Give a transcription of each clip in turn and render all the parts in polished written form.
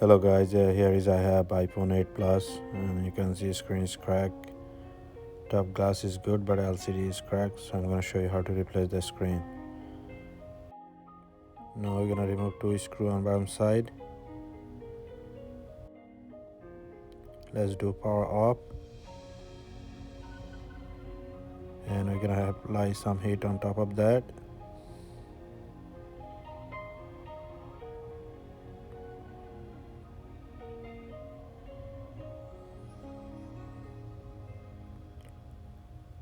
Hello guys, here is I have iPhone 8 Plus and you can see screen is cracked. Top glass is good but LCD is cracked, so I'm gonna show you how to replace the screen. Now we're gonna remove two screws on bottom side. Let's do power off, and we're gonna apply some heat on top of that.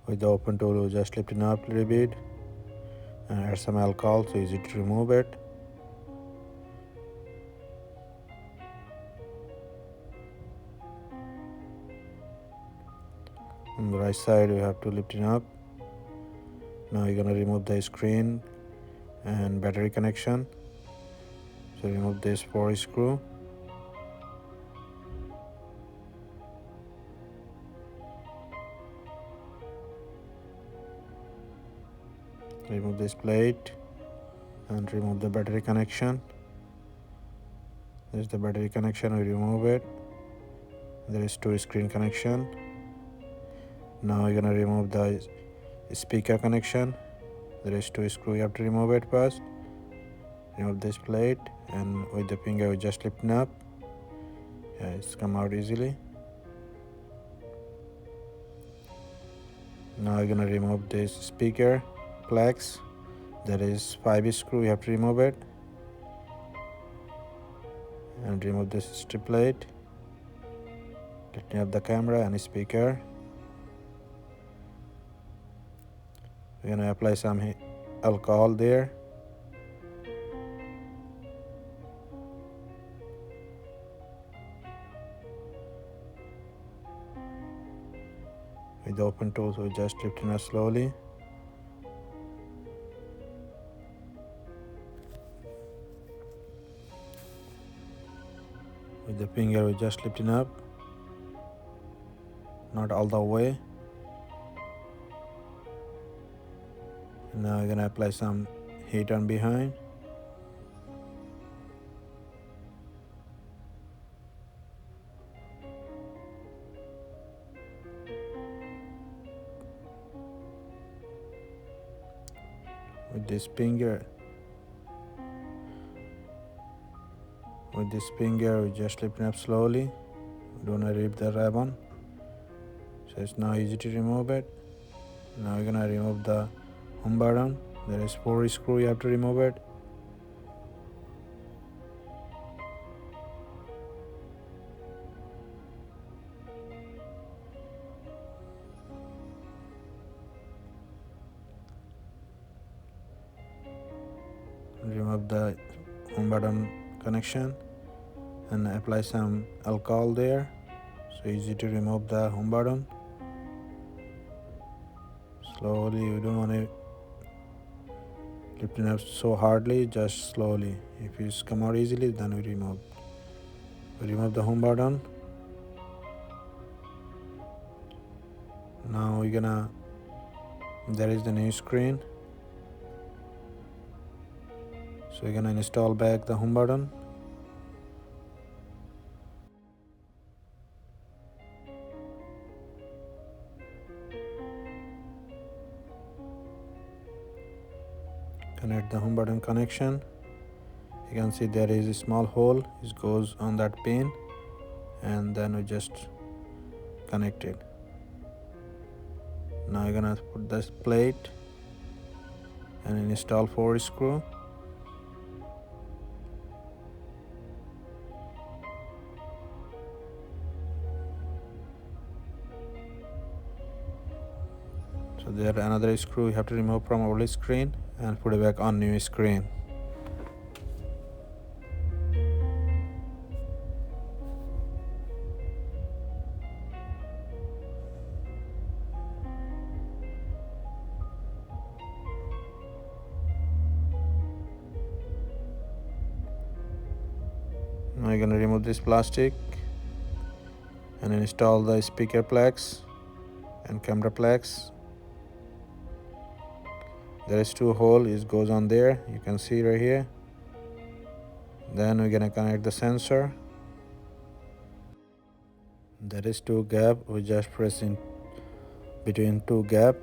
With the open tool, we'll just lift it up a little bit and add some alcohol so easy to remove it. On the right side, we have to lift it up. Now you're gonna remove the screen and battery connection. So remove this 4 screw. Remove this plate and remove the battery connection. There's the battery connection, we remove it. There is 2 screen connection. Now you're gonna remove the speaker connection. There is 2 screw, you have to remove it first. Remove this plate and with the finger we just lift it up. Yeah, it's come out easily. Now you're gonna remove this speaker plugs. There is 5 screw, you have to remove it. And remove this strip plate. Lifting up the camera and speaker. We're gonna apply some alcohol there. With the open tool, so we just lifting it slowly. With the finger, we just lifting up, not all the way. And now we're gonna apply some heat on behind. With this finger, we just lifting up slowly. Do not rip the ribbon. So it's now easy to remove it. Now we're gonna remove the home button. There is 4 screw, you have to remove it. Remove the home button connection and apply some alcohol there, so easy to remove the home button. Slowly, you don't want to lift it up so hardly, just slowly. If it's come out easily, then we remove the home button. Now there is the new screen, so we're gonna install back the home button. Connect the home button connection. You can see there is a small hole, it goes on that pin, and then we just connect it. Now you're gonna put this plate and install 4 screw. So there another screw you have to remove from old screen and put it back on new screen. Now you're going to remove this plastic and install the speaker plugs and camera plugs. There is 2 holes, it goes on there, you can see right here. Then we're going to connect the sensor. There is two gap. We just press in between two gap.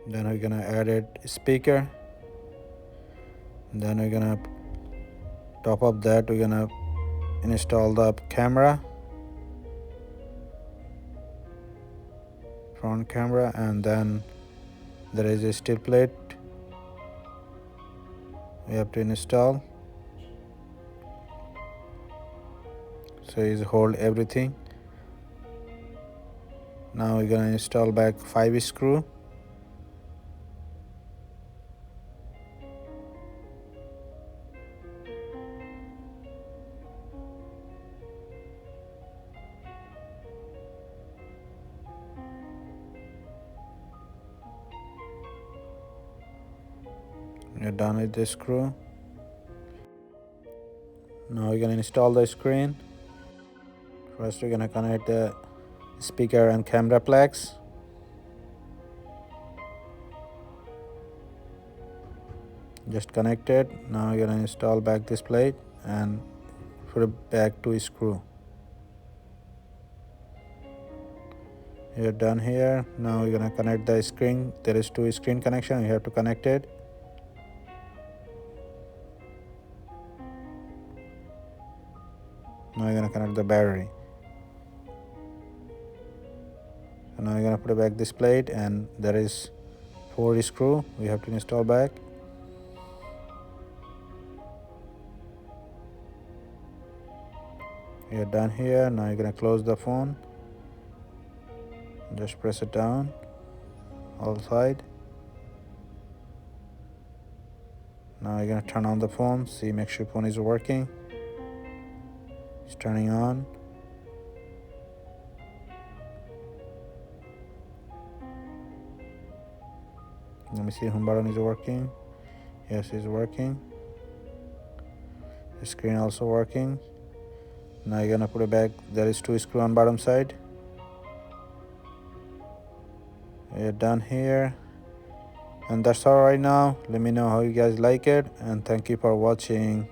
Then we're gonna add a speaker. Then we're gonna top up that. We're gonna install the camera, front camera, and then there is a steel plate we have to install. So it hold everything. Now we're gonna install back 5 screw. We're done with the screw. Now we're gonna install the screen. First we're gonna connect the speaker and camera plugs. Just connected. Now we're gonna install back this plate and put it back to screw. You're done here. Now we're gonna connect the screen. There is two screen connection. You have to connect it. Now you're gonna connect the battery. So now you're gonna put back this plate, and there is 4 screw we have to install back. You're done here. Now you're gonna close the phone. Just press it down all side. Now you're gonna turn on the phone. See, make sure phone is working. It's turning on. Let me see, home button is working. Yes, it's working. The screen also working. Now you're gonna put it back. There is 2 screw on bottom side. You're done here. And that's all right now. Let me know how you guys like it, and thank you for watching.